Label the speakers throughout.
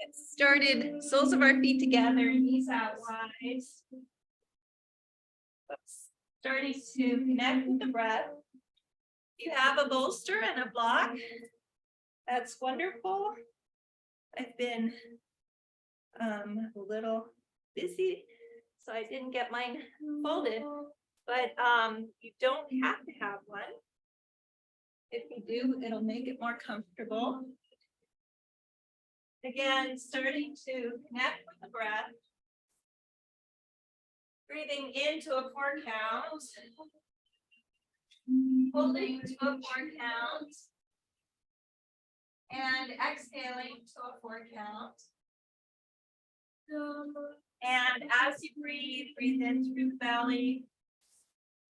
Speaker 1: Get started, soles of our feet together, knees out wide. Starting to connect with the breath. If you have a bolster and a block, that's wonderful. I've been a little busy, so I didn't get mine folded, but you don't have to have one. If you do, it'll make it more comfortable. Again, starting to connect with the breath. Breathing into a 4 count. Holding to a 4 count. And exhaling to a 4 count. And as you breathe, breathe in through the belly,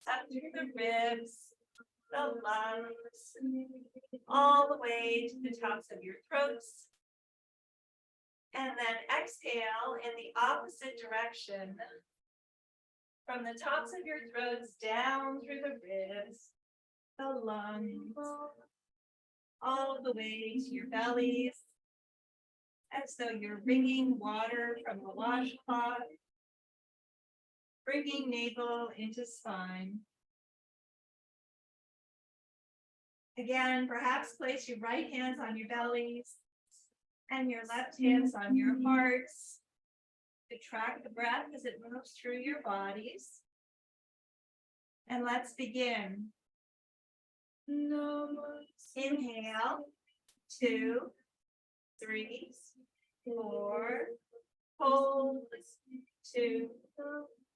Speaker 1: up through the ribs, the lungs, all the way to the tops of your throats. And then exhale in the opposite direction, from the tops of your throats down through the ribs, the lungs, all the way to your bellies, as though you're wringing water from the washcloth, bringing navel into spine. Again, perhaps place your right hands on your bellies and your left hands on your hearts to track the breath as it moves through your bodies. And let's begin. Inhale, 2, 3, 4, hold, 2,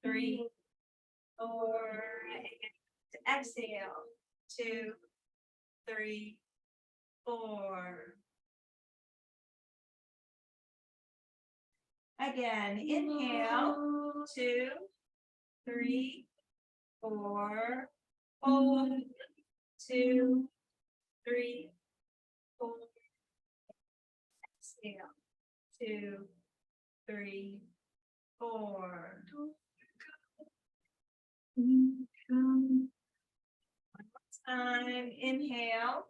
Speaker 1: 3, 4, and exhale, 2, 3, 4. Again, inhale, 2, 3, 4, hold, 2, 3, 4. Exhale, 2, 3, 4. One more time, inhale,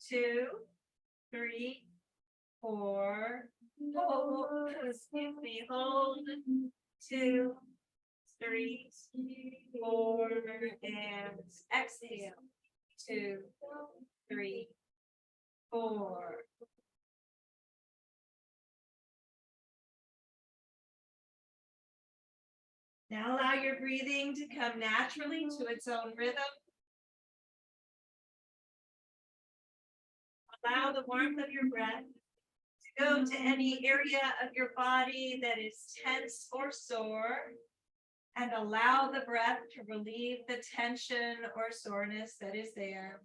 Speaker 1: 2, 3, 4. Hold, excuse me, hold, 2, 3, 4, and exhale, 2, 3, 4. Now allow your breathing to come naturally to its own rhythm. Allow the warmth of your breath to go to any area of your body that is tense or sore, and allow the breath to relieve the tension or soreness that is there.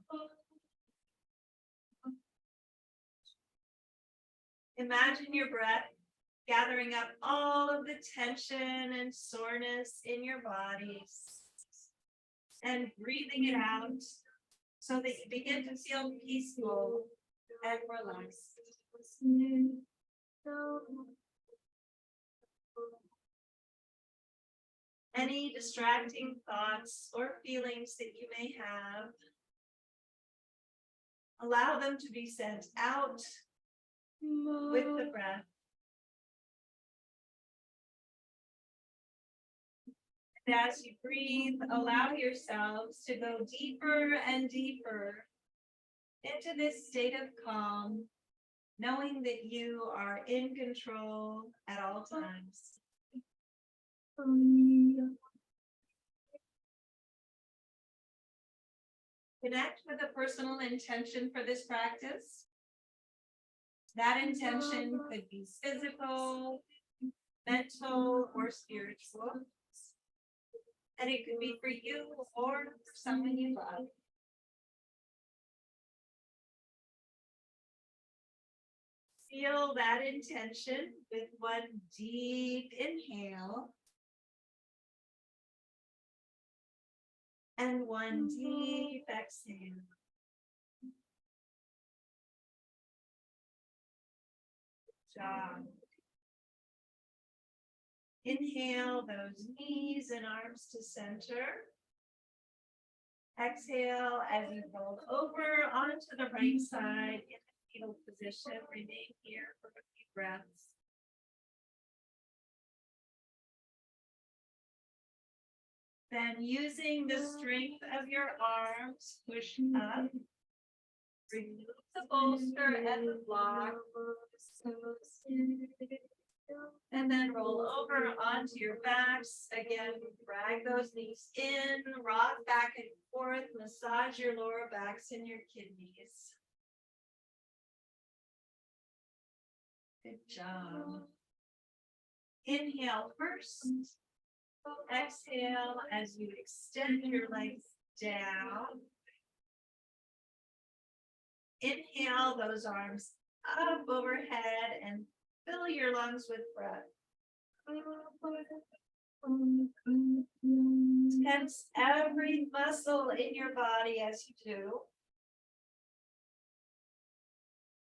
Speaker 1: Imagine your breath gathering up all of the tension and soreness in your bodies and breathing it out so that you begin to feel peaceful and relaxed. Any distracting thoughts or feelings that you may have, allow them to be sent out with the breath. And as you breathe, allow yourselves to go deeper and deeper into this state of calm, knowing that you are in control at all times. Connect with a personal intention for this practice. That intention could be physical, mental, or spiritual. And it could be for you or for someone you love. Feel that intention with one deep inhale and one deep exhale. Good job. Inhale those knees and arms to center. Exhale as you roll over onto the right side in the fetal position. Remain here for a few breaths. Then using the strength of your arms, push up. Remove the bolster and the block. And then roll over onto your backs. Again, drag those knees in, rock back and forth, massage your lower backs and your kidneys. Good job. Inhale first. Exhale as you extend your legs down. Inhale those arms up overhead and fill your lungs with breath. Tense every muscle in your body as you do.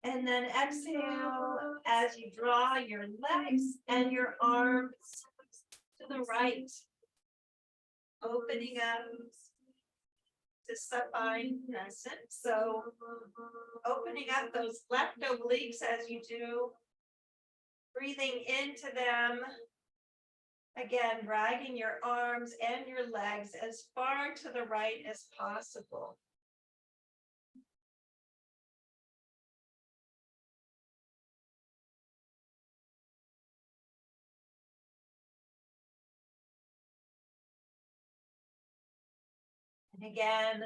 Speaker 1: And then exhale as you draw your legs and your arms to the right, opening up to supine crescent. So opening up those left obliques as you do, breathing into them. Again, dragging your arms and your legs as far to the right as possible. And again,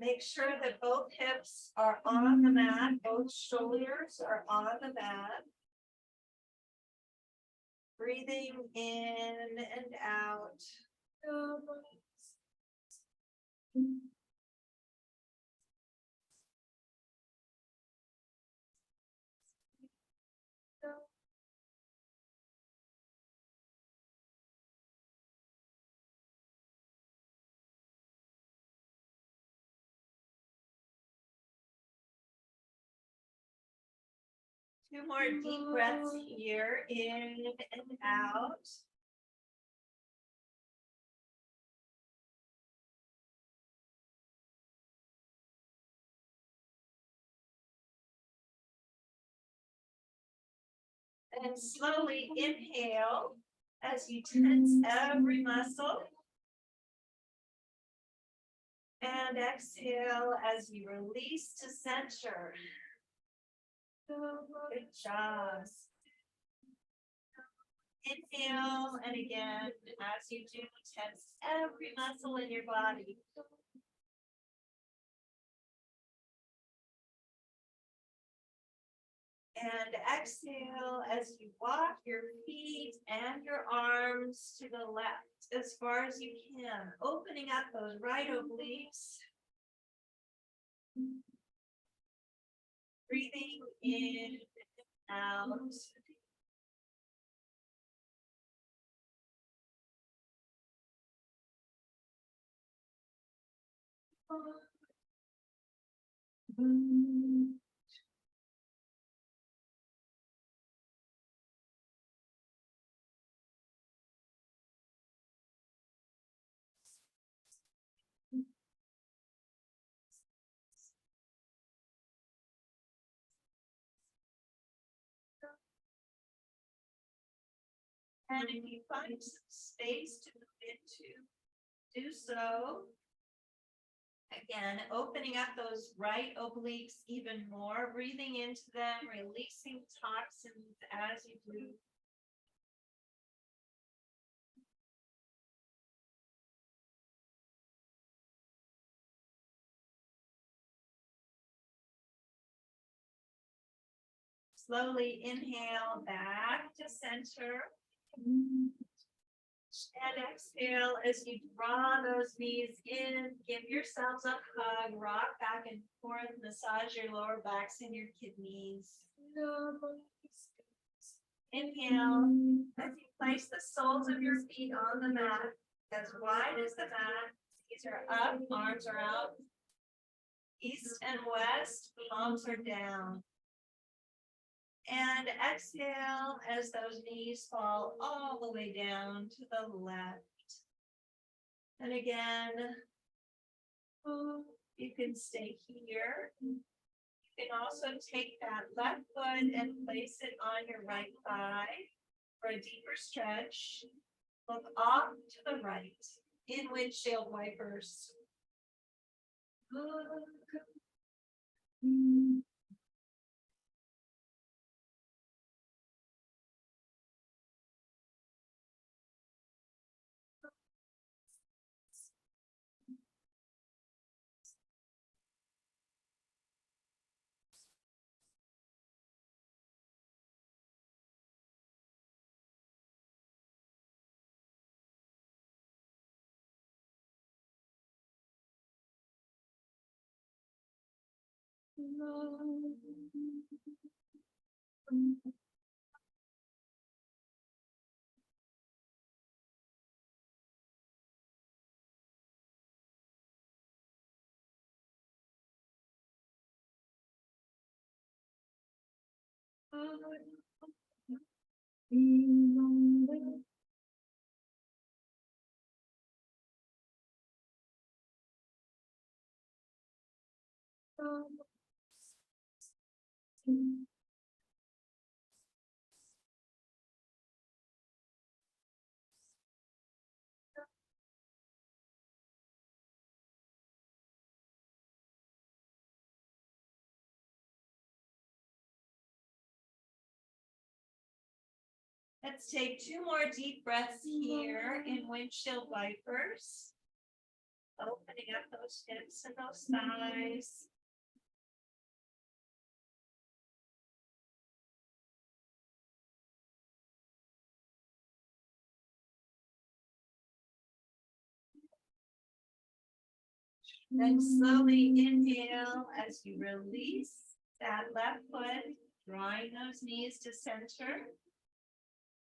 Speaker 1: make sure that both hips are on the mat, both shoulders are on the mat. Breathing in and out. Two more deep breaths here, in and out. And slowly inhale as you tense every muscle. And exhale as you release to center. Good job. Inhale, and again, as you do, tense every muscle in your body. And exhale as you walk your feet and your arms to the left as far as you can, opening up those right obliques. Breathing in and out. And if you find some space to move into, do so. Again, opening up those right obliques even more, breathing into them, releasing toxins as you do. Slowly inhale back to center. And exhale as you draw those knees in, give yourselves a hug, rock back and forth, massage your lower backs and your kidneys. Inhale as you place the soles of your feet on the mat, as wide as the mat. Knees are up, arms are out. East and west, palms are down. And exhale as those knees fall all the way down to the left. And again, you can stay here. You can also take that left foot and place it on your right thigh for a deeper stretch. Look off to the right in windshield wipers. Let's take 2 more deep breaths here in windshield wipers. Opening up those hips and those thighs. Then slowly inhale as you release that left foot, drawing those knees to center.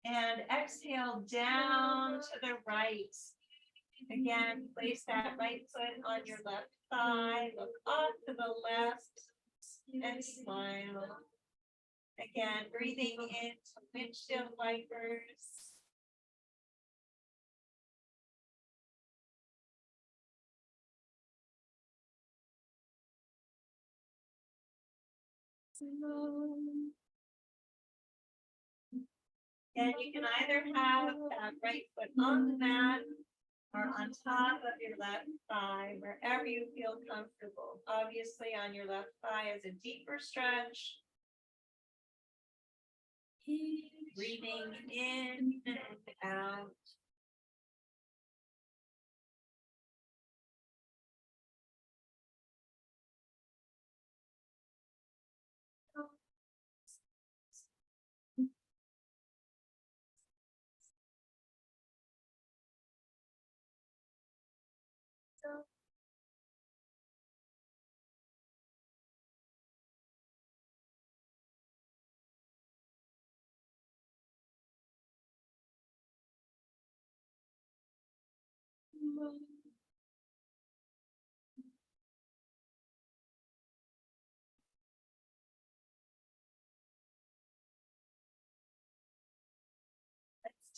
Speaker 1: And exhale down to the right. Again, place that right foot on your left thigh, look off to the left, and smile. Again, breathing into windshield wipers. And you can either have that right foot on the mat or on top of your left thigh, wherever you feel comfortable. Obviously, on your left thigh is a deeper stretch. Breathing in and out.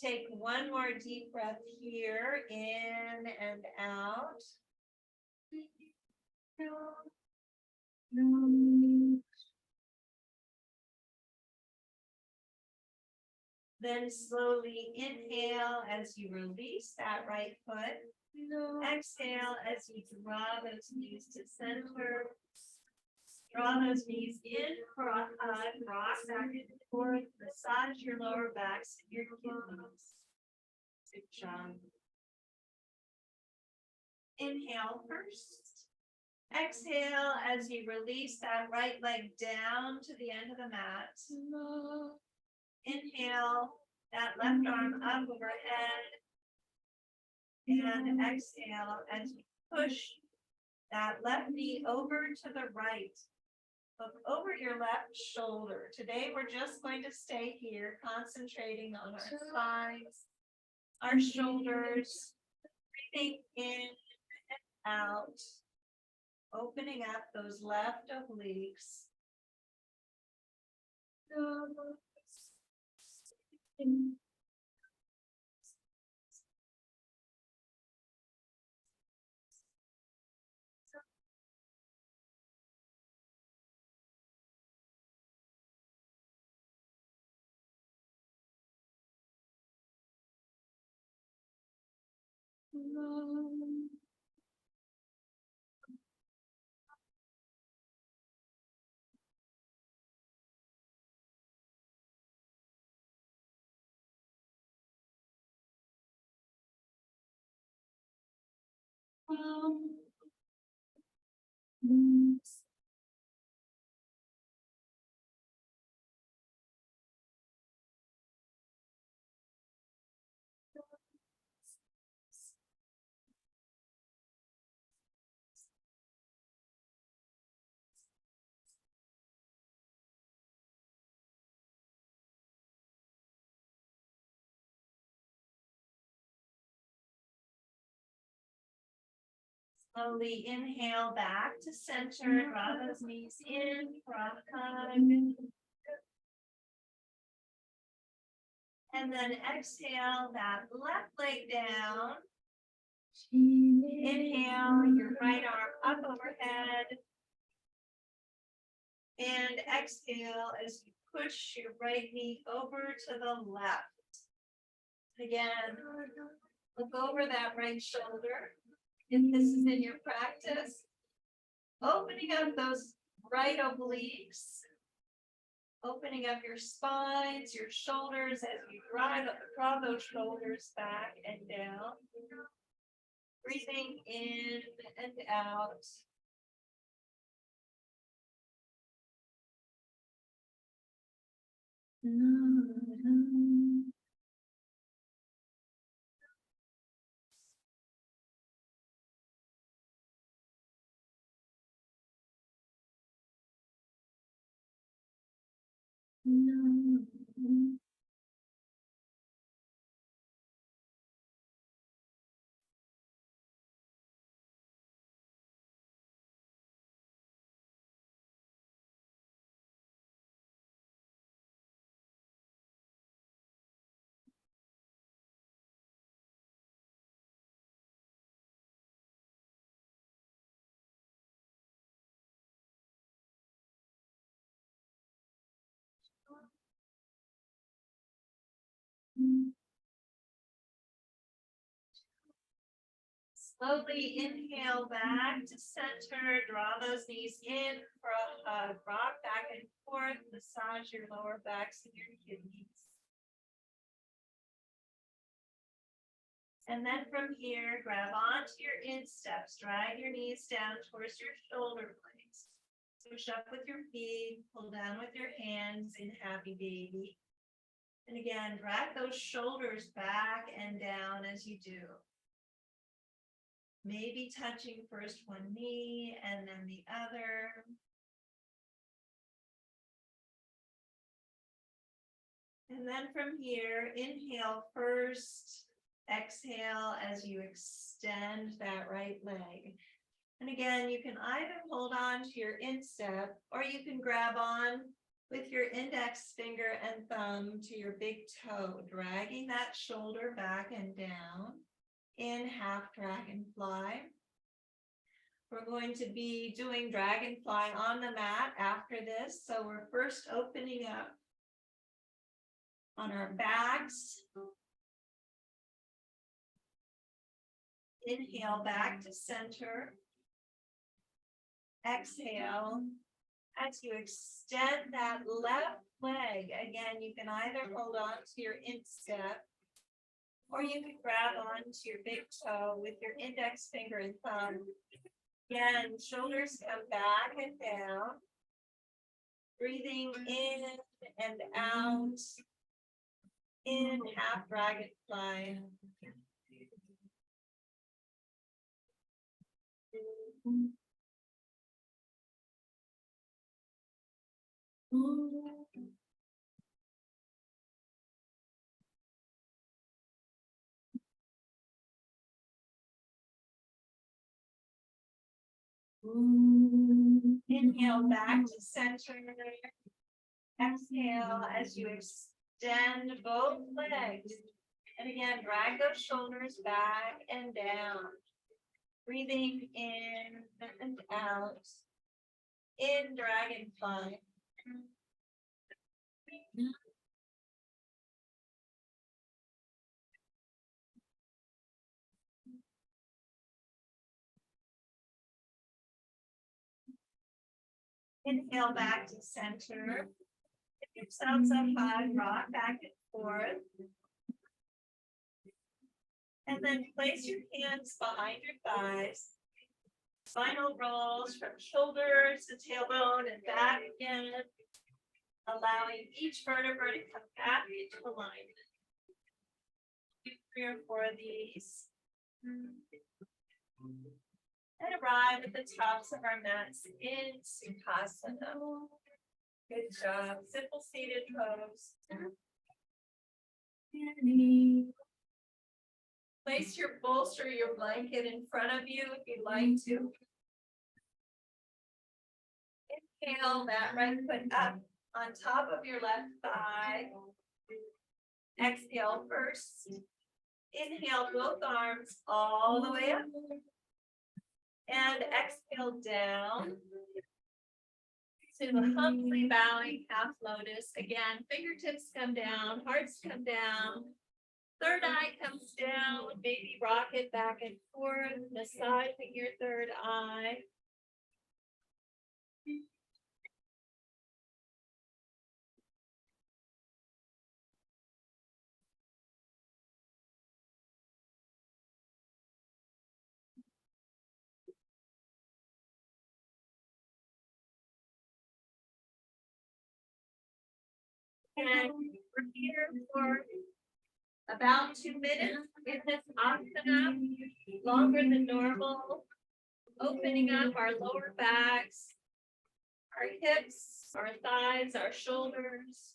Speaker 1: Let's take one more deep breath here, in and out. Then slowly inhale as you release that right foot. Exhale as you draw those knees to center. Draw those knees in for a hug. Rock back and forth. Massage your lower backs and your kidneys. Good job. Inhale first. Exhale as you release that right leg down to the end of the mat. Inhale that left arm up overhead. And exhale as you push that left knee over to the right. Look over your left shoulder. Today we're just going to stay here, concentrating on our spines, our shoulders, breathing in and out, opening up those left obliques. Slowly inhale back to center, draw those knees in, front hug. And then exhale that left leg down. Inhale your right arm up overhead. And exhale as you push your right knee over to the left. Again, look over that right shoulder. If this is in your practice, opening up those right obliques, opening up your spines, your shoulders as you draw those shoulders back and down. Breathing in and out. Slowly inhale back to center, draw those knees in for a hug, rock back and forth, massage your lower backs and your kidneys. And then from here, grab onto your insteps, drag your knees down towards your shoulder blades. Push up with your feet, pull down with your hands in happy baby. And again, drag those shoulders back and down as you do. Maybe touching first one knee and then the other. And then from here, inhale first, exhale as you extend that right leg. And again, you can either hold on to your instep or you can grab on with your index finger and thumb to your big toe, dragging that shoulder back and down. In half dragonfly. We're going to be doing dragonfly on the mat after this. So we're first opening up on our backs. Inhale back to center. Exhale. As you extend that left leg, again, you can either hold on to your instep or you can grab onto your big toe with your index finger and thumb. Again, shoulders come back and down. Breathing in and out. In half dragonfly. Inhale back to center. Exhale as you extend both legs. And again, drag those shoulders back and down. Breathing in and out. In dragonfly. Inhale back to center. Give yourselves a hug, rock back and forth. And then place your hands behind your thighs. Spinal rolls from shoulders to tailbone and back again. Allowing each vertebra to come back into alignment. Do 3 or 4 of these. And arrive at the tops of our mats in Sukhasana. Good job. Simple seated pose. Place your bolster, your blanket in front of you if you'd like to. Inhale that right foot up on top of your left thigh. Exhale first. Inhale both arms all the way up. And exhale down to the humbly bowing half lotus. Again, fingertips come down, hearts come down. Third eye comes down, maybe rock it back and forth, massaging your third eye. And we're here for about 2 minutes in this asana, longer than normal. Opening up our lower backs, our hips, our thighs, our shoulders.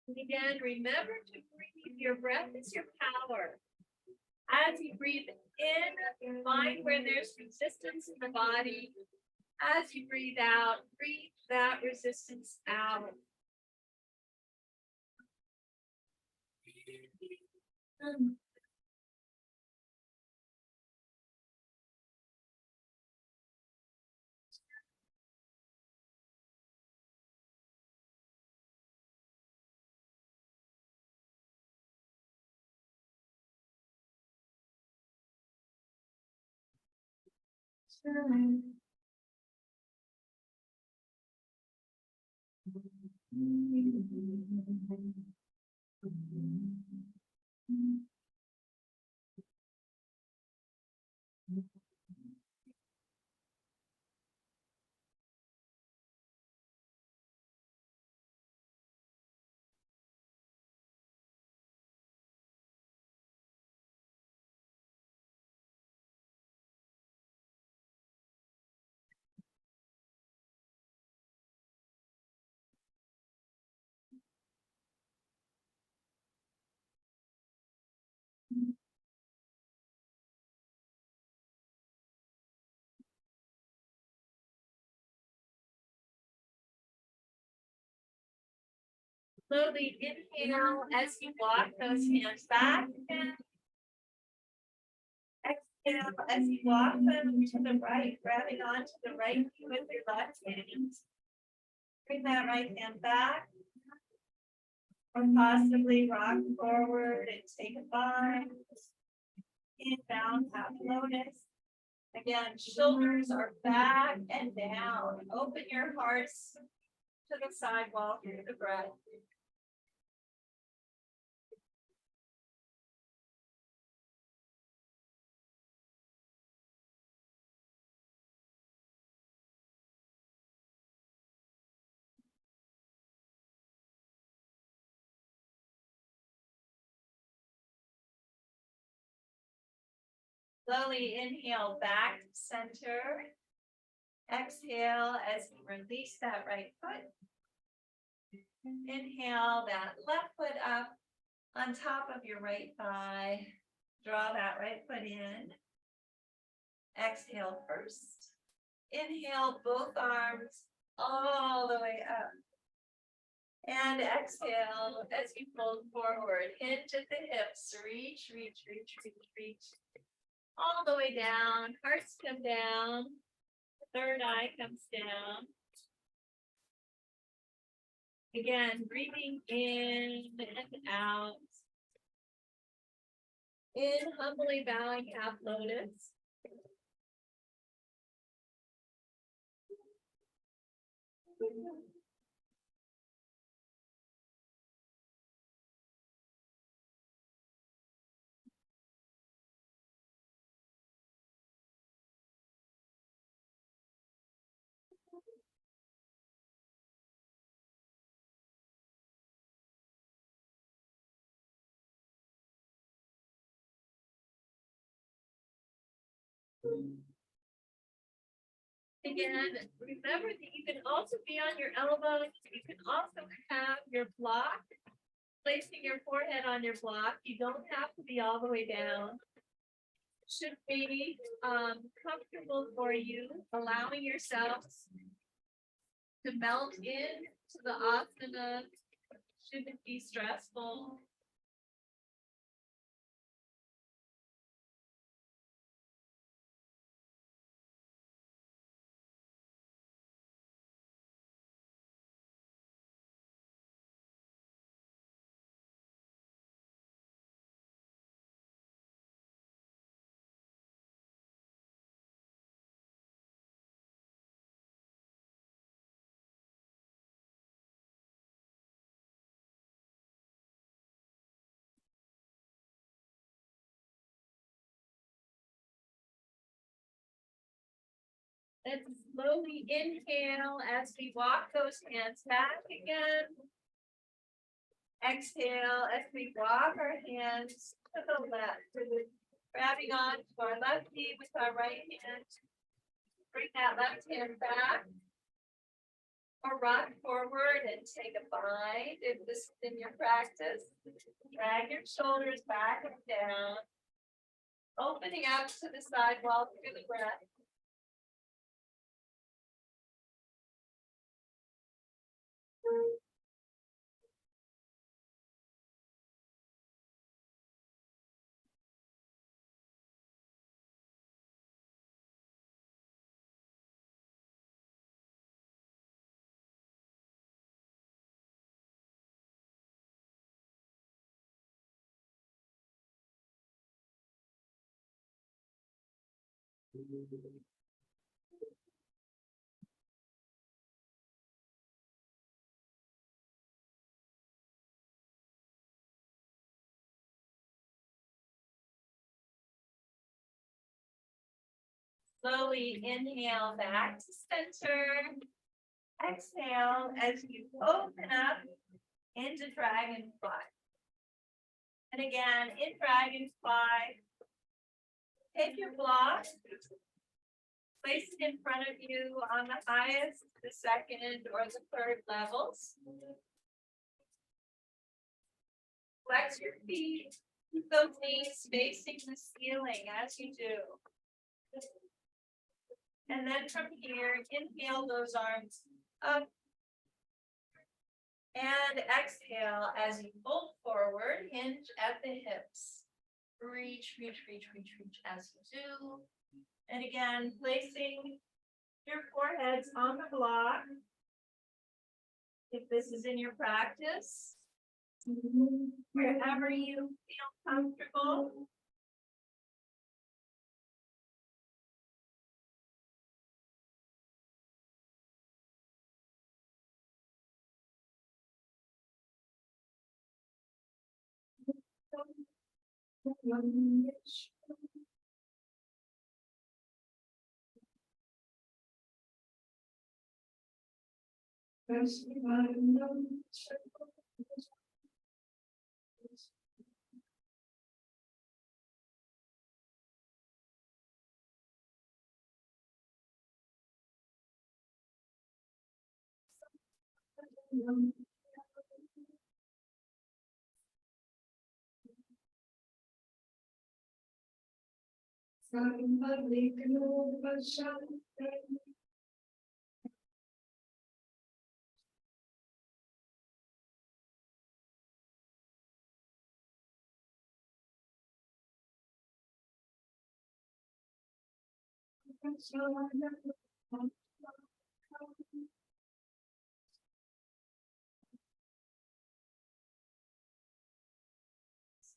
Speaker 1: Again, remember to breathe. Your breath is your power. As you breathe in, find where there's resistance in the body. As you breathe out, breathe that resistance out. Slowly inhale as you walk those hands back and exhale as you walk them to the right, grabbing onto the right knee with your left hand. Bring that right hand back. Or possibly rock forward and take a bind. Inbound half lotus. Again, shoulders are back and down. Open your hearts to the sidewall through the breath. Slowly inhale back to center. Exhale as you release that right foot. Inhale that left foot up on top of your right thigh. Draw that right foot in. Exhale first. Inhale, both arms all the way up. And exhale as you fold forward. Hinge at the hips. Reach, reach, reach, reach, reach. All the way down. Hearts come down. Third eye comes down. Again, breathing in and out. In, humbly bowing half lotus. Again, remember that you can also be on your elbows. You can also have your block, placing your forehead on your block. You don't have to be all the way down. Should be comfortable for you, allowing yourselves to melt in to the asana. Shouldn't be stressful. Let's slowly inhale as we walk those hands back again. Exhale as we walk our hands to the left, grabbing on to our left knee with our right hand. Bring that left hand back. Or rock forward and take a bind if this is in your practice. Drag your shoulders back and down. Opening up to the side wall through the breath. Slowly inhale back to center. Exhale as you open up into dragonfly. And again, in dragonfly, take your block, place it in front of you on the highest, the second, or the third levels. Flex your feet, keep those knees facing the ceiling as you do. And then from here, inhale those arms up. And exhale as you fold forward, hinge at the hips. Reach, reach, reach, reach, reach as you do. And again, placing your foreheads on the block. If this is in your practice, wherever you feel comfortable.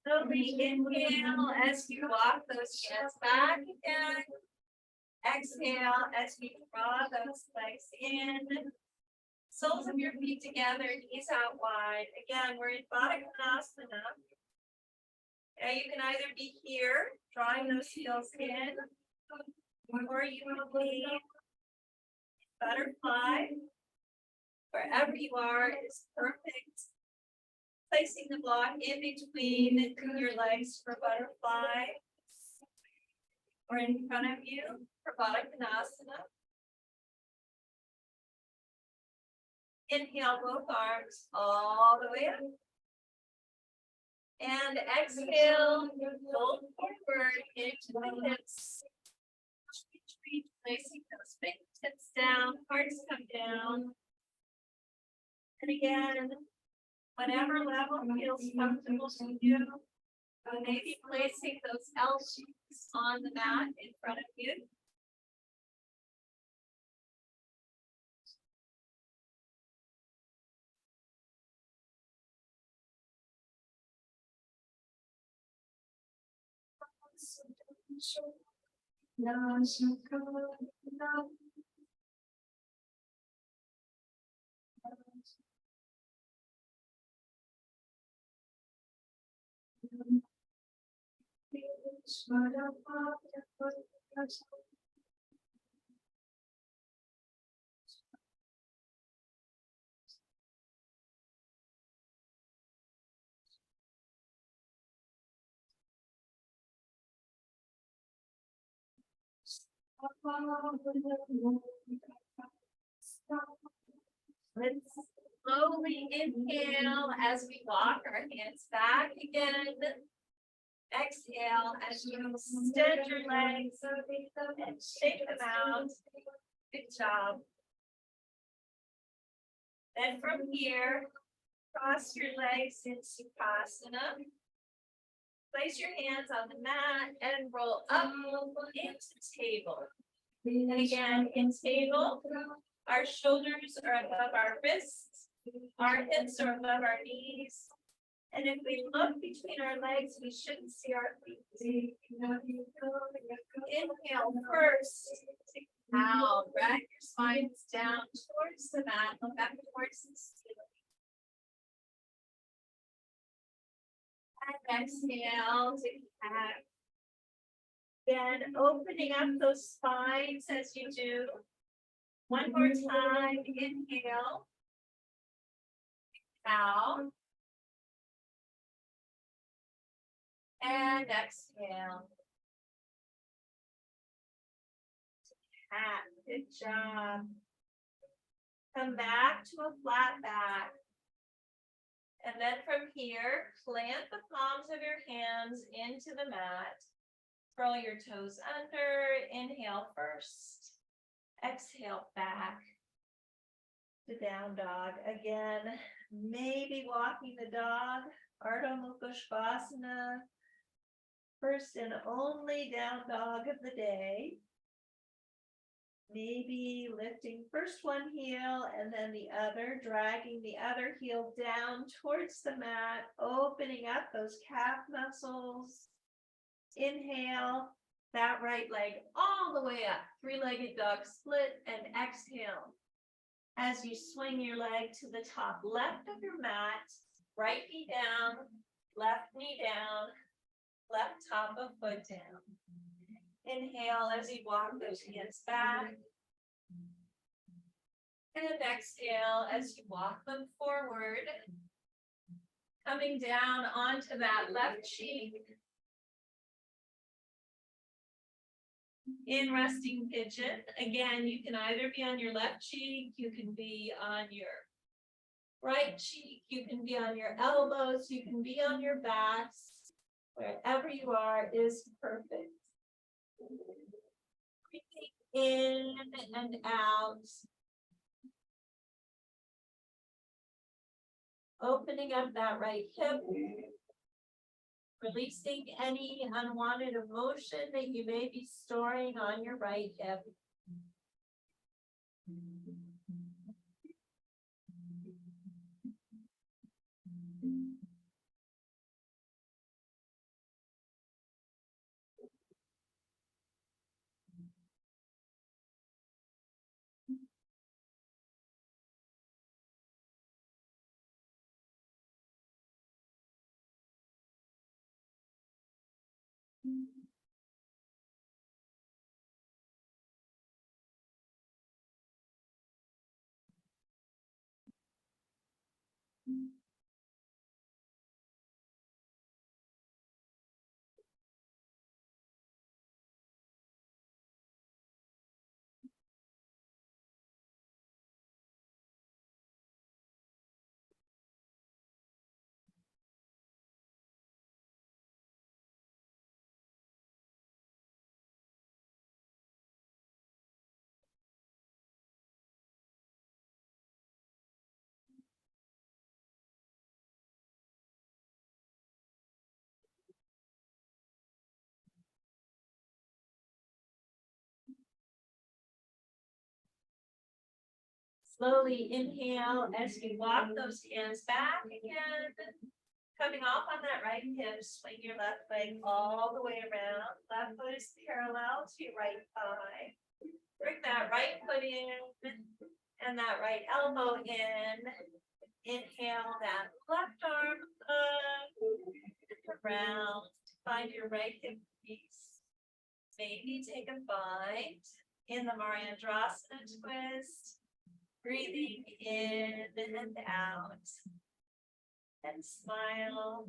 Speaker 1: Slowly inhale as you walk those hands back again. Exhale as you draw those legs in. Soles of your feet together, knees out wide. Again, we're in Baddha Konasana. Now you can either be here, drawing those heels in, or you can be butterfly. Wherever you are is perfect. Placing the block in between your legs for butterfly, or in front of you for Baddha Konasana. Inhale both arms all the way up. And exhale, fold forward into the hips. Retreat, placing those big hips down, hearts come down. And again, whatever level feels comfortable to you, maybe placing those L shapes on the mat in front of you. Let's slowly inhale as we walk our hands back again. Exhale as you extend your legs and shake them out. Good job. Then from here, cross your legs in Sukhasana. Place your hands on the mat and roll up into table. And again, in table, our shoulders are above our wrists, our hips are above our knees. And if we look between our legs, we shouldn't see our feet. Inhale first. Now, drag your spines down towards the mat, look back towards the ceiling. And exhale to cat. Then opening up those spines as you do. One more time, inhale. Out. And exhale. Cat, good job. Come back to a flat back. And then from here, plant the palms of your hands into the mat. Curl your toes under. Inhale first. Exhale back to down dog. Again, maybe walking the dog. Ardha Mukha Svanasana. First and only down dog of the day. Maybe lifting first one heel and then the other, dragging the other heel down towards the mat, opening up those calf muscles. Inhale, that right leg all the way up, three-legged dog split, and exhale. As you swing your leg to the top left of your mat, right knee down, left knee down, left top of foot down. Inhale as you walk those hands back. And exhale as you walk them forward. Coming down onto that left cheek. In resting pigeon. Again, you can either be on your left cheek, you can be on your right cheek, you can be on your elbows, you can be on your backs. Wherever you are is perfect. Breathing in and out. Opening up that right hip. Releasing any unwanted emotion that you may be storing on your right hip. Slowly inhale as you walk those hands back again. Coming off on that right hip, swing your left leg all the way around. Left foot is parallel to your right thigh. Bring that right foot in and that right elbow in. Inhale that left arm up, around. Find your right hip crease. Maybe take a bite in the Mariandrasana twist. Breathing in and out. And smile.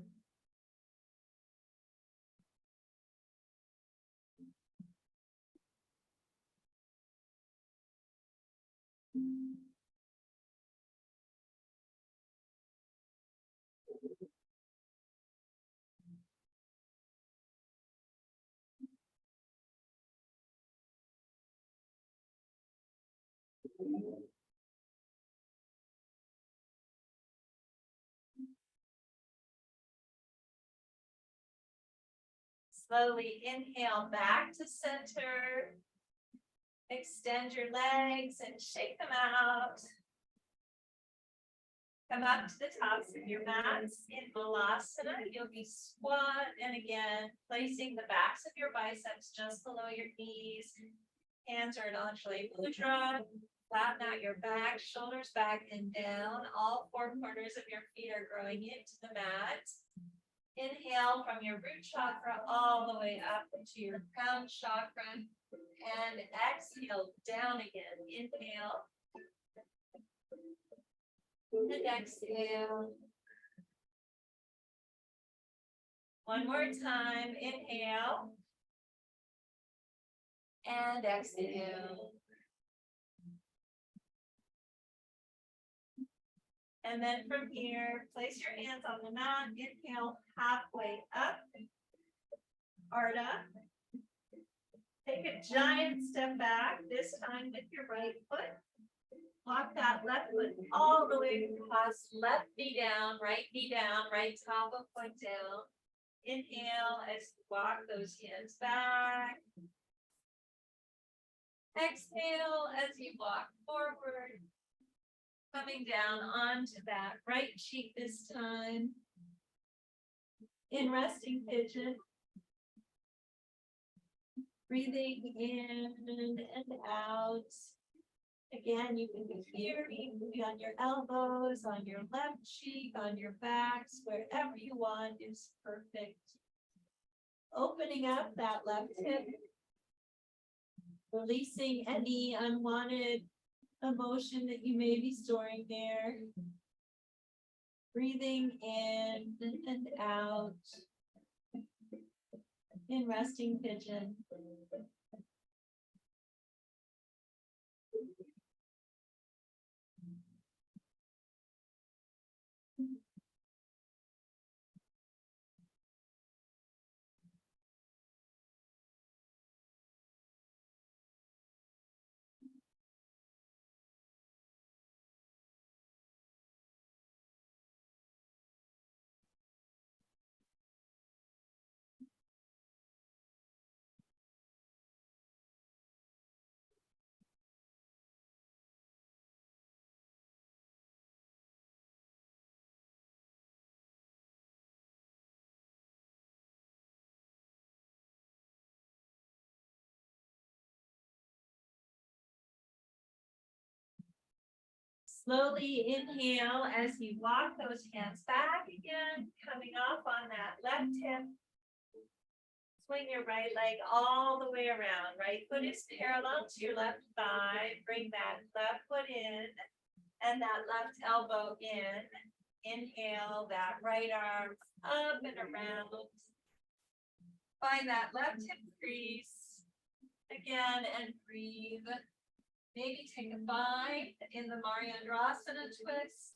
Speaker 1: Slowly inhale back to center. Extend your legs and shake them out. Come up to the tops of your mats in Balasana. You'll be squat and again, placing the backs of your biceps just below your knees. Hands are in Anjali Mudra. Flatten out your back, shoulders back and down. All four corners of your feet are growing into the mat. Inhale from your root chakra all the way up to your crown chakra. And exhale down again. Inhale. And exhale. One more time. Inhale. And exhale. And then from here, place your hands on the mat. Inhale halfway up. Ardha. Take a giant step back, this time with your right foot. Walk that left foot all the way across, left knee down, right top of foot down. Inhale as you walk those hands back. Exhale as you walk forward. Coming down onto that right cheek this time. In resting pigeon. Breathing in and out. Again, you can be here, you can be on your elbows, on your left cheek, on your backs, wherever you want is perfect. Opening up that left hip. Releasing any unwanted emotion that you may be storing there. Breathing in and out. In resting pigeon. Slowly inhale as you walk those hands back again, coming off on that left hip. Swing your right leg all the way around. Right foot is parallel to your left thigh. Bring that left foot in and that left elbow in. Inhale, that right arm up and around. Find that left hip crease again and breathe. Maybe take a bind in the Mariandrasana twist.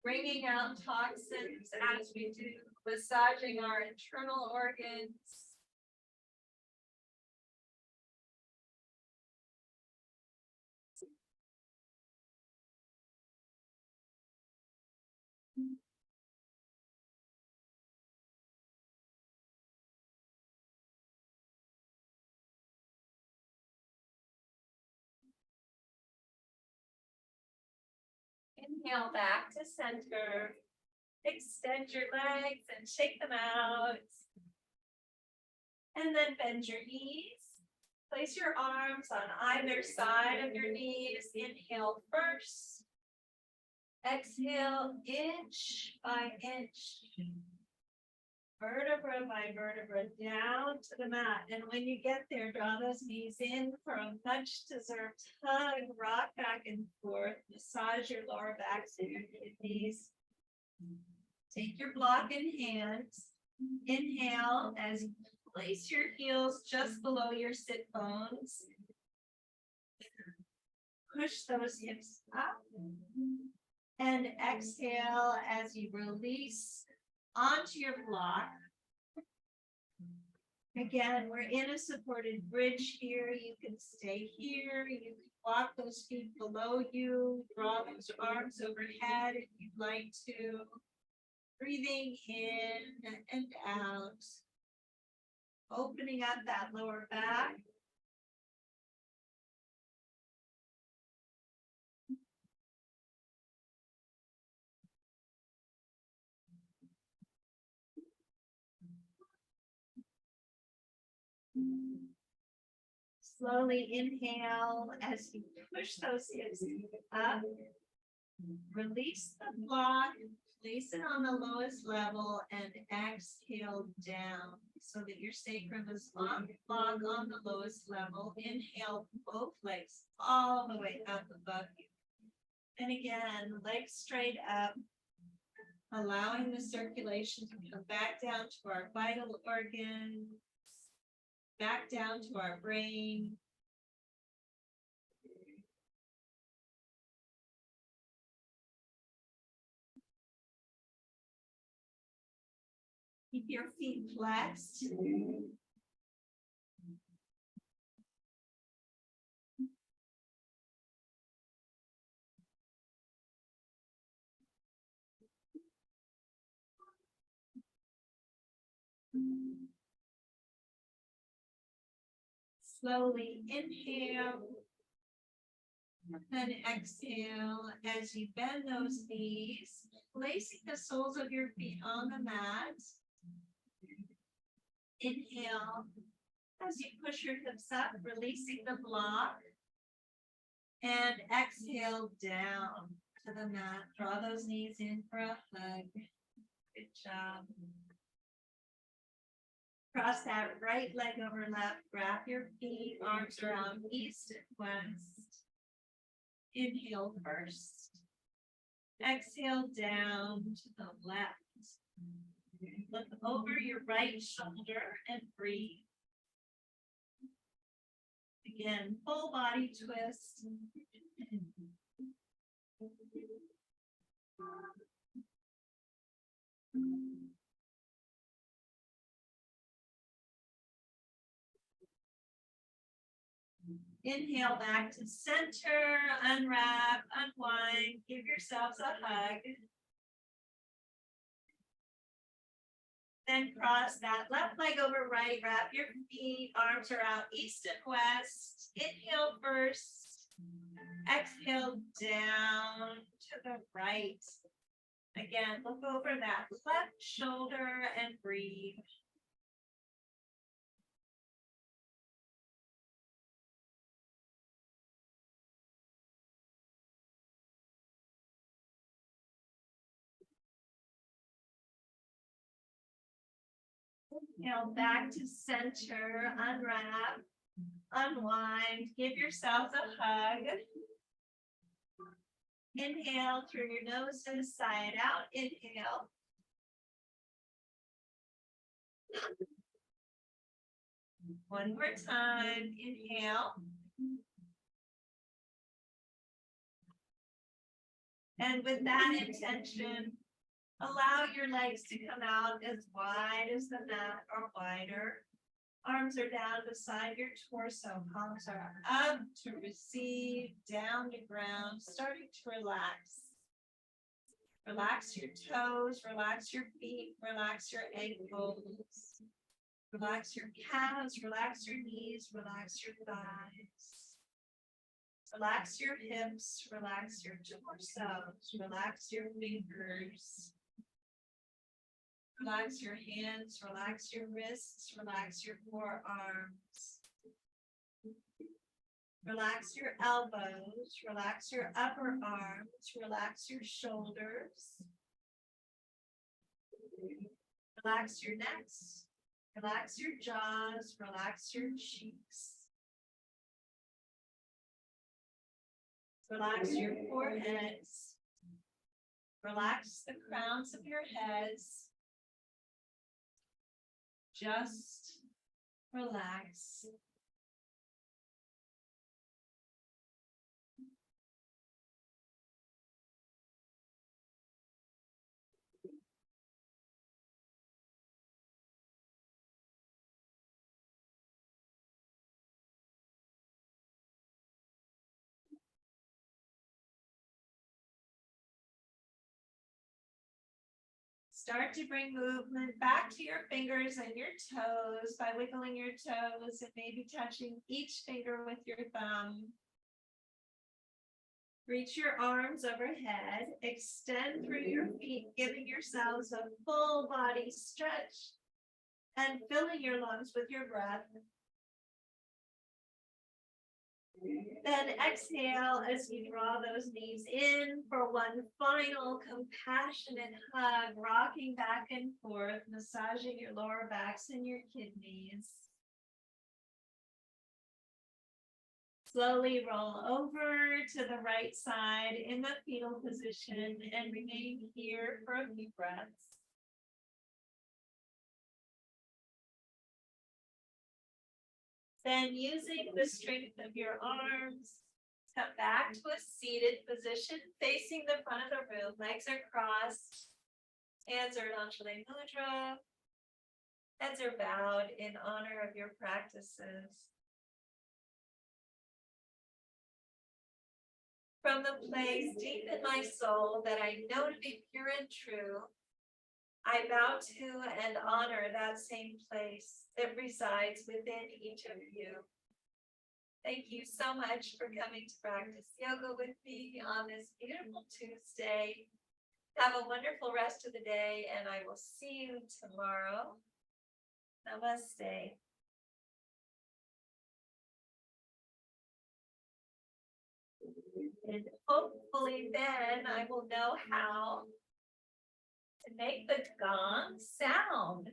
Speaker 1: Bringing out toxins as we do, massaging our internal organs. Inhale back to center. Extend your legs and shake them out. And then bend your knees. Place your arms on either side of your knees. Inhale first. Exhale inch by inch. Vertebra by vertebra down to the mat. And when you get there, draw those knees in for a much deserved hug. Rock back and forth. Massage your lower back so your knees. Take your block in hands. Inhale as you place your heels just below your sit bones. Push those hips up. And exhale as you release onto your block. Again, we're in a supported bridge here. You can stay here. You can walk those feet below you. Draw those arms overhead if you'd like to. Breathing in and out. Opening up that lower back. Slowly inhale as you push those hips up. Release the block, place it on the lowest level, and exhale down so that your sacrum is on the block on the lowest level. Inhale both legs all the way up above you. And again, legs straight up, allowing the circulation to come back down to our vital organs, back down to our brain. Keep your feet flexed. Slowly inhale. Then exhale as you bend those knees, placing the soles of your feet on the mat. Inhale as you push your hips up, releasing the block. And exhale down to the mat. Draw those knees in for a hug. Good job. Cross that right leg over left. Wrap your feet, arms around east and west. Inhale first. Exhale down to the left. Look over your right shoulder and breathe. Again, full body twist. Inhale back to center, unwrap, unwind, give yourselves a hug. Then cross that left leg over right, wrap your feet, arms are out east and west. Inhale first, exhale down to the right. Again, look over that left shoulder and breathe. Inhale back to center, unwrap, unwind, give yourself a hug. Inhale through your nose and sigh it out. Inhale. One more time. Inhale. And with that intention, allow your legs to come out as wide as the mat or wider. Arms are down beside your torso. Palms are up to receive, down to ground, starting to relax. Relax your toes, relax your feet, relax your ankles. Relax your calves, relax your knees, relax your thighs. Relax your hips, relax your torsos, relax your fingers. Relax your hands, relax your wrists, relax your forearms. Relax your elbows, relax your upper arms, relax your shoulders. Relax your necks, relax your jaws, relax your cheeks. Relax your foreheads. Relax the crowns of your heads. Just relax. Start to bring movement back to your fingers and your toes by wiggling your toes and maybe touching each finger with your thumb. Reach your arms overhead, extend through your feet, giving yourselves a full body stretch and filling your lungs with your breath. Then exhale as you draw those knees in for one final compassionate hug, rocking back and forth, massaging your lower backs and your kidneys. Slowly roll over to the right side in the fetal position and remain here for a few breaths. Then using the strength of your arms, come back to a seated position facing the front of the room. Legs are crossed, hands are in Anjali Mudra, heads are bowed in honor of your practices. From the place deep in my soul that I know to be pure and true, I bow to and honor that same place that resides within each of you. Thank you so much for coming to practice yoga with me on this beautiful Tuesday. Have a wonderful rest of the day, and I will see you tomorrow. Namaste. And hopefully then I will know how to make the gong sound.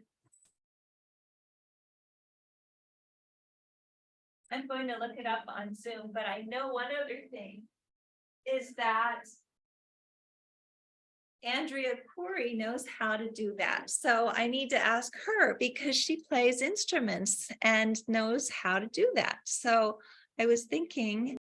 Speaker 1: I'm going to look it up on Zoom, but I know one other thing is that Andrea Corey knows how to do that. So I need to ask her because she plays instruments and knows how to do that. So I was thinking